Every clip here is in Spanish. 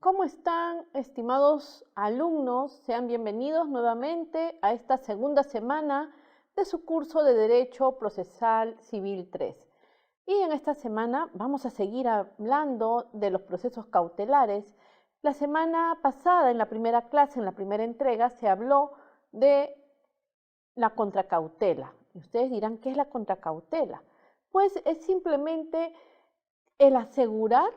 ¿Cómo están, estimados alumnos? Sean bienvenidos nuevamente a esta segunda semana de su curso de Derecho Procesal Civil 3. Y en esta semana vamos a seguir hablando de los procesos cautelares. La semana pasada, en la primera clase, en la primera entrega, se habló de la contracautela. Y ustedes dirán, ¿qué es la contracautela? Pues es simplemente el asegurar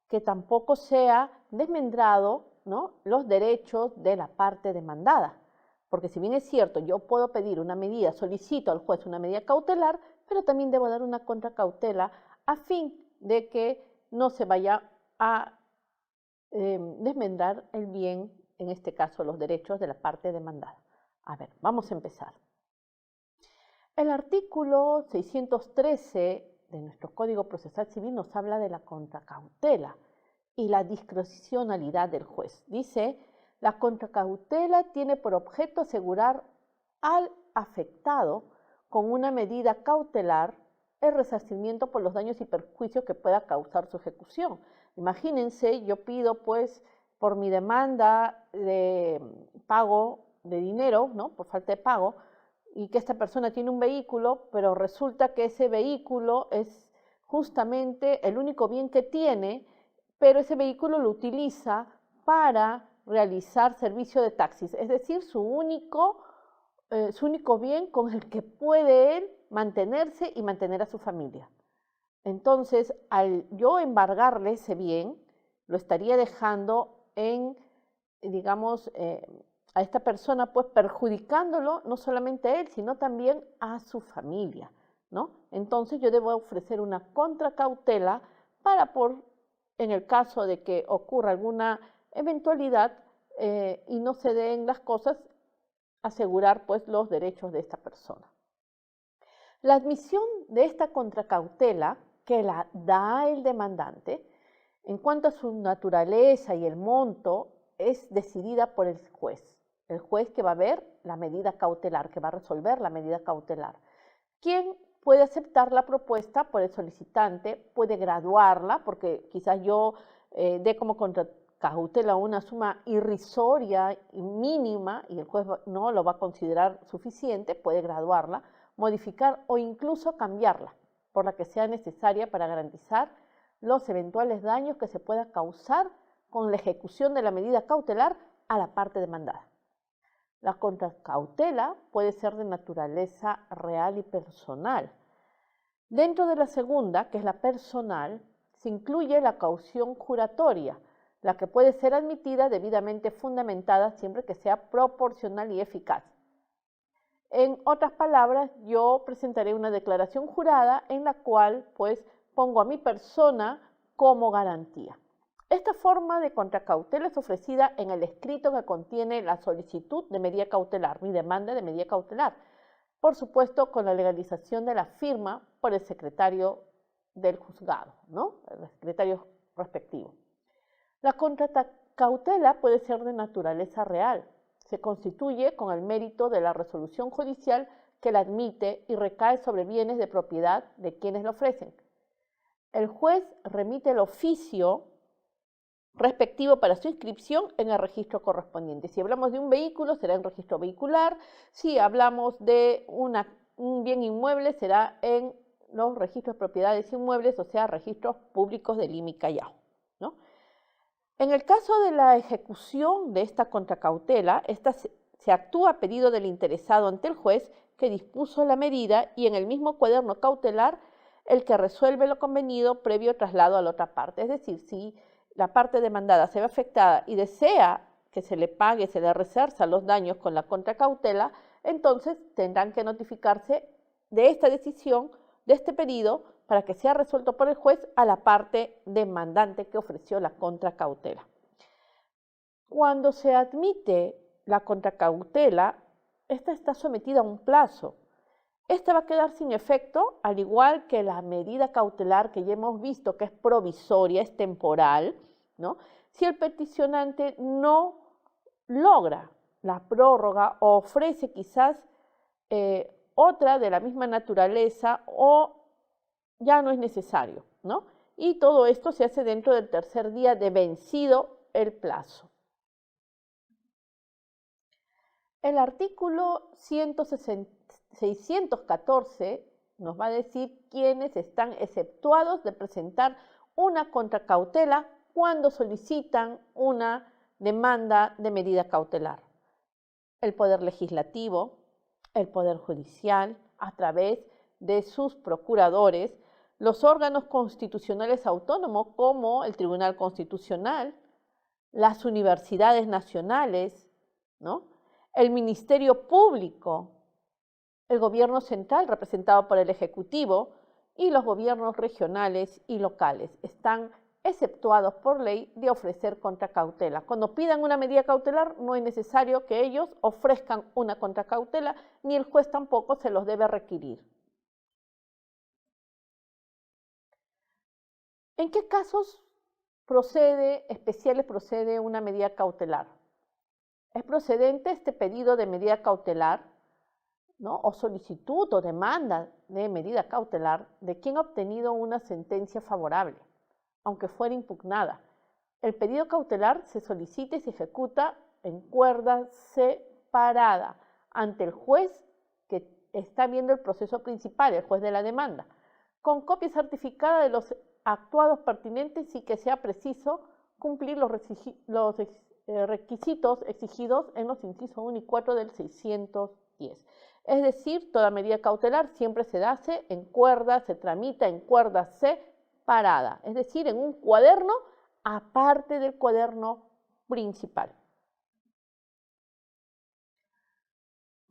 que tampoco sea desmembrado, ¿no?, los derechos de la parte demandada. Porque si bien es cierto, yo puedo pedir una medida, solicito al juez una medida cautelar, pero también debo dar una contracautela a fin de que no se vaya a desmembrar el bien, en este caso los derechos de la parte demandada. A ver, vamos a empezar. El artículo 613 de nuestro Código Procesal Civil nos habla de la contracautela y la discrecionalidad del juez. Dice, la contracautela tiene por objeto asegurar al afectado con una medida cautelar el resarcimiento por los daños y perjuicios que pueda causar su ejecución. Imagínense, yo pido pues por mi demanda de pago de dinero, ¿no?, por falta de pago, y que esta persona tiene un vehículo, pero resulta que ese vehículo es justamente el único bien que tiene, pero ese vehículo lo utiliza para realizar servicio de taxis, es decir, su único bien con el que puede él mantenerse y mantener a su familia. Entonces, al yo embargarle ese bien, lo estaría dejando en, digamos, a esta persona, pues perjudicándolo no solamente a él, sino también a su familia, ¿no? Entonces yo debo ofrecer una contracautela para, en el caso de que ocurra alguna eventualidad y no se den las cosas, asegurar pues los derechos de esta persona. La admisión de esta contracautela, que la da el demandante, en cuanto a su naturaleza y el monto, es decidida por el juez que va a ver la medida cautelar, que va a resolver la medida cautelar. ¿Quién puede aceptar la propuesta por el solicitante? Puede graduarla, porque quizás yo dé como contracautela una suma irrisoria y mínima y el juez no lo va a considerar suficiente, puede graduarla, modificar o incluso cambiarla por la que sea necesaria para garantizar los eventuales daños que se pueda causar con la ejecución de la medida cautelar a la parte demandada. La contracautela puede ser de naturaleza real y personal. Dentro de la segunda, que es la personal, se incluye la caución juratoria, la que puede ser admitida debidamente fundamentada siempre que sea proporcional y eficaz. En otras palabras, yo presentaré una declaración jurada en la cual pues pongo a mi persona como garantía. Esta forma de contracautela es ofrecida en el escrito que contiene la solicitud de medida cautelar, mi demanda de medida cautelar, por supuesto con la legalización de la firma por el secretario del juzgado, ¿no?, el secretario respectivo. La contracautela puede ser de naturaleza real, se constituye con el mérito de la resolución judicial que la admite y recae sobre bienes de propiedad de quienes la ofrecen. El juez remite el oficio respectivo para su inscripción en el registro correspondiente. Si hablamos de un vehículo, será en registro vehicular. Si hablamos de un bien inmueble, será en los registros de propiedades inmuebles, o sea, registros públicos del IMI Callao, ¿no? En el caso de la ejecución de esta contracautela, esta se actúa a pedido del interesado ante el juez que dispuso la medida y en el mismo cuaderno cautelar el que resuelve lo convenido previo traslado a la otra parte. Es decir, si la parte demandada se ve afectada y desea que se le pague, se le resarza los daños con la contracautela, entonces tendrán que notificarse de esta decisión, de este pedido, para que sea resuelto por el juez a la parte demandante que ofreció la contracautela. Cuando se admite la contracautela, esta está sometida a un plazo. Esta va a quedar sin efecto, al igual que la medida cautelar que ya hemos visto que es provisoria, es temporal, ¿no?, si el peticionante no logra la prórroga o ofrece quizás otra de la misma naturaleza o ya no es necesario, ¿no? Y todo esto se hace dentro del tercer día de vencido el plazo. El artículo 614 nos va a decir quiénes están exceptuados de presentar una contracautela cuando solicitan una demanda de medida cautelar. El Poder Legislativo, el Poder Judicial, a través de sus procuradores, los órganos constitucionales autónomos como el Tribunal Constitucional, las universidades nacionales, ¿no? El Ministerio Público, el gobierno central representado por el Ejecutivo y los gobiernos regionales y locales están exceptuados por ley de ofrecer contracautela. Cuando pidan una medida cautelar no es necesario que ellos ofrezcan una contracautela, ni el juez tampoco se los debe requerir. ¿En qué casos especiales procede una medida cautelar? Es procedente este pedido de medida cautelar, ¿no? O solicitud o demanda de medida cautelar de quien ha obtenido una sentencia favorable, aunque fuera impugnada. El pedido cautelar se solicita y se ejecuta en cuerda separada ante el juez que está viendo el proceso principal, el juez de la demanda, con copia certificada de los actuados pertinentes y que sea preciso cumplir los requisitos exigidos en los incisos 1 y 4 del 610. Es decir, toda medida cautelar siempre se hace en cuerda, se tramita en cuerda separada, es decir, en un cuaderno aparte del cuaderno principal.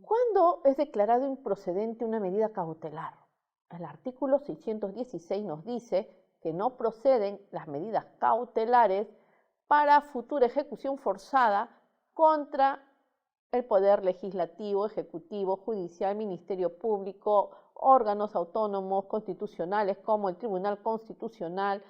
¿Cuándo es declarado improcedente una medida cautelar? El artículo 616 nos dice que no proceden las medidas cautelares para futura ejecución forzada contra el Poder Legislativo, Ejecutivo, Judicial, Ministerio Público, órganos autónomos constitucionales como el Tribunal Constitucional,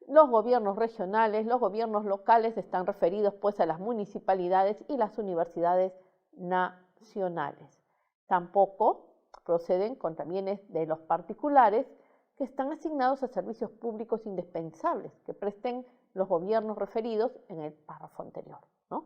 los gobiernos regionales, los gobiernos locales están referidos pues a las municipalidades y las universidades nacionales. Tampoco proceden contra bienes de los particulares que están asignados a servicios públicos indispensables que presten los gobiernos referidos en el párrafo anterior, ¿no?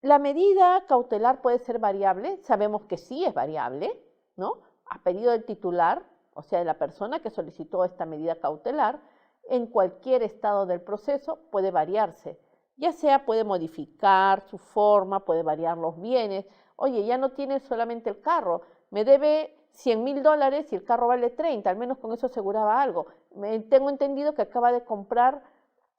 La medida cautelar puede ser variable, sabemos que sí es variable, ¿no? A pedido del titular, o sea, de la persona que solicitó esta medida cautelar, en cualquier estado del proceso puede variarse, ya sea puede modificar su forma, puede variar los bienes. Oye, ya no tiene solamente el carro, me debe $100.000 y el carro vale 30, al menos con eso aseguraba algo. Tengo entendido que acaba de comprar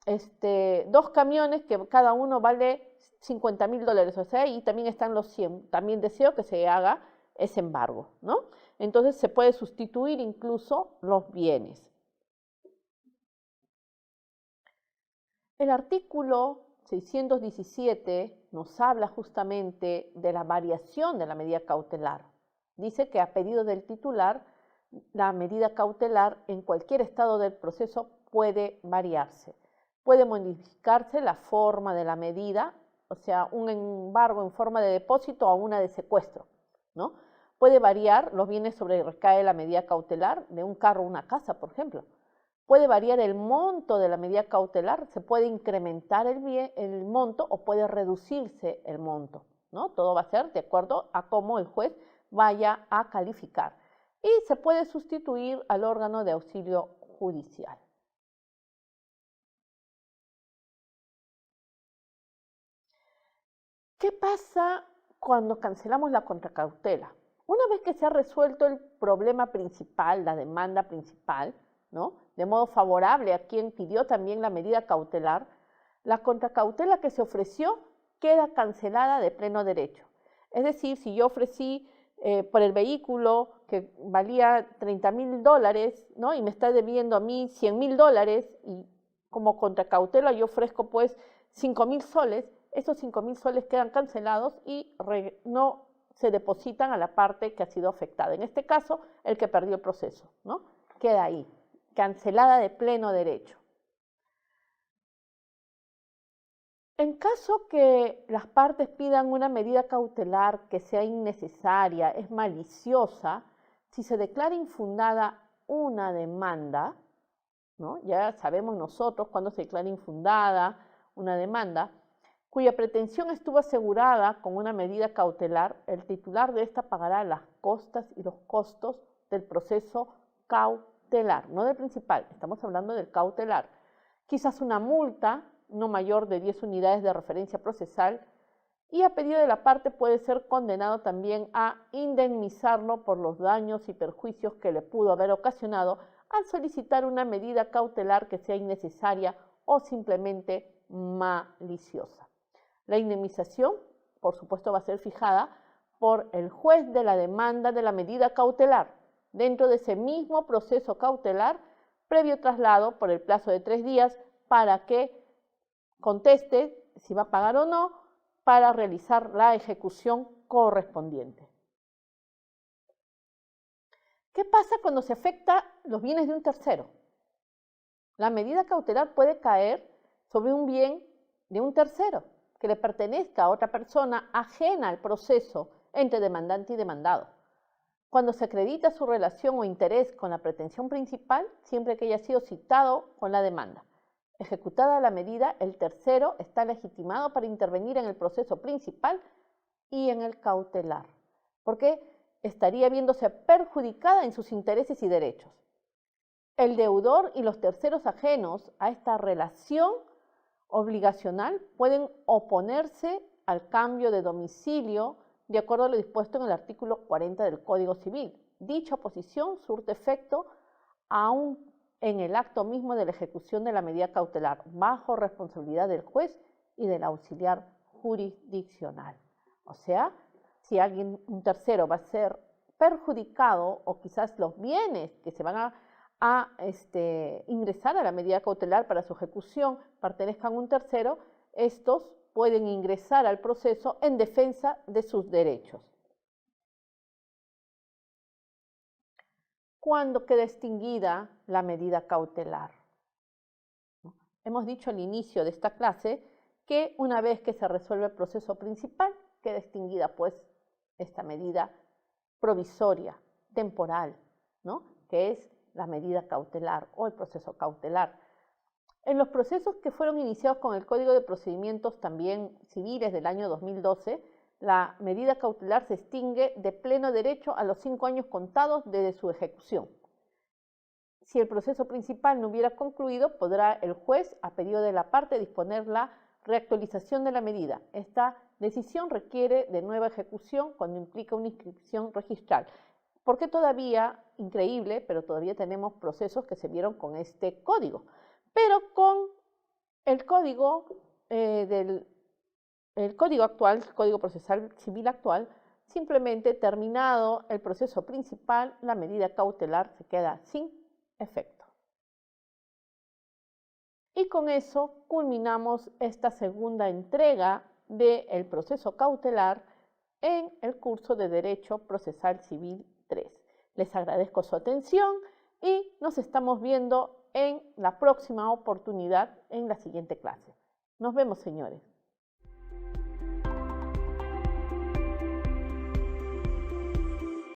2 camiones que cada uno vale $50.000, o sea, ahí también están los 100. También deseo que se haga ese embargo, ¿no? Entonces se puede sustituir incluso los bienes. El artículo 617 nos habla justamente de la variación de la medida cautelar. Dice que a pedido del titular, la medida cautelar en cualquier estado del proceso puede variarse. Puede modificarse la forma de la medida, o sea, un embargo en forma de depósito a una de secuestro, ¿no? Puede variar los bienes sobre los que recae la medida cautelar, de un carro a una casa, por ejemplo. Puede variar el monto de la medida cautelar, se puede incrementar el monto o puede reducirse el monto, ¿no? Todo va a ser de acuerdo a cómo el juez vaya a calificar. Y se puede sustituir al órgano de auxilio judicial. ¿Qué pasa cuando cancelamos la contracautela? Una vez que se ha resuelto el problema principal, la demanda principal, ¿no? De modo favorable a quien pidió también la medida cautelar, la contracautela que se ofreció queda cancelada de pleno derecho. Es decir, si yo ofrecí por el vehículo que valía $30.000, ¿no? Y me está debiendo a mí $100.000 y como contracautela yo ofrezco pues 5.000 soles, esos 5.000 soles quedan cancelados y no se depositan a la parte que ha sido afectada. En este caso, el que perdió el proceso, ¿no? Queda ahí, cancelada de pleno derecho. En caso que las partes pidan una medida cautelar que sea innecesaria, es maliciosa, si se declara infundada una demanda, ¿no? Ya sabemos nosotros cuándo se declara infundada una demanda, cuya pretensión estuvo asegurada con una medida cautelar, el titular de esta pagará las costas y los costos del proceso cautelar, no del principal, estamos hablando del cautelar. Quizás una multa no mayor de 10 unidades de referencia procesal, y a pedido de la parte puede ser condenado también a indemnizarlo por los daños y perjuicios que le pudo haber ocasionado al solicitar una medida cautelar que sea innecesaria o simplemente maliciosa. La indemnización, por supuesto, va a ser fijada por el juez de la demanda de la medida cautelar dentro de ese mismo proceso cautelar, previo traslado por el plazo de 3 días para que conteste si va a pagar o no para realizar la ejecución correspondiente. ¿Qué pasa cuando se afecta los bienes de un tercero? La medida cautelar puede caer sobre un bien de un tercero que le pertenezca a otra persona ajena al proceso entre demandante y demandado. Cuando se acredita su relación o interés con la pretensión principal, siempre que haya sido citado con la demanda. Ejecutada la medida, el tercero está legitimado para intervenir en el proceso principal y en el cautelar, porque estaría viéndose perjudicada en sus intereses y derechos. El deudor y los terceros ajenos a esta relación obligacional pueden oponerse al cambio de domicilio de acuerdo a lo dispuesto en el artículo 40 del Código Civil. Dicha oposición surte efecto aún en el acto mismo de la ejecución de la medida cautelar, bajo responsabilidad del juez y del auxiliar jurisdiccional. O sea, si un tercero va a ser perjudicado o quizás los bienes que se van a ingresar a la medida cautelar para su ejecución pertenezcan a un tercero, estos pueden ingresar al proceso en defensa de sus derechos. ¿Cuándo queda extinguida la medida cautelar? Hemos dicho al inicio de esta clase que una vez que se resuelve el proceso principal, queda extinguida pues esta medida provisoria, temporal, ¿no? Que es la medida cautelar o el proceso cautelar. En los procesos que fueron iniciados con el Código de Procedimientos también civiles del año 2012, la medida cautelar se extingue de pleno derecho a los 5 años contados desde su ejecución. Si el proceso principal no hubiera concluido, podrá el juez, a pedido de la parte, disponer la reactualización de la medida. Esta decisión requiere de nueva ejecución cuando implica una inscripción registral. Porque todavía, increíble, pero todavía tenemos procesos que se vieron con este código. Pero con el código actual, el Código Procesal Civil actual, simplemente terminado el proceso principal, la medida cautelar se queda sin efecto. Y con eso culminamos esta segunda entrega del proceso cautelar en el curso de Derecho Procesal Civil 3. Les agradezco su atención y nos estamos viendo en la próxima oportunidad en la siguiente clase. Nos vemos, señores.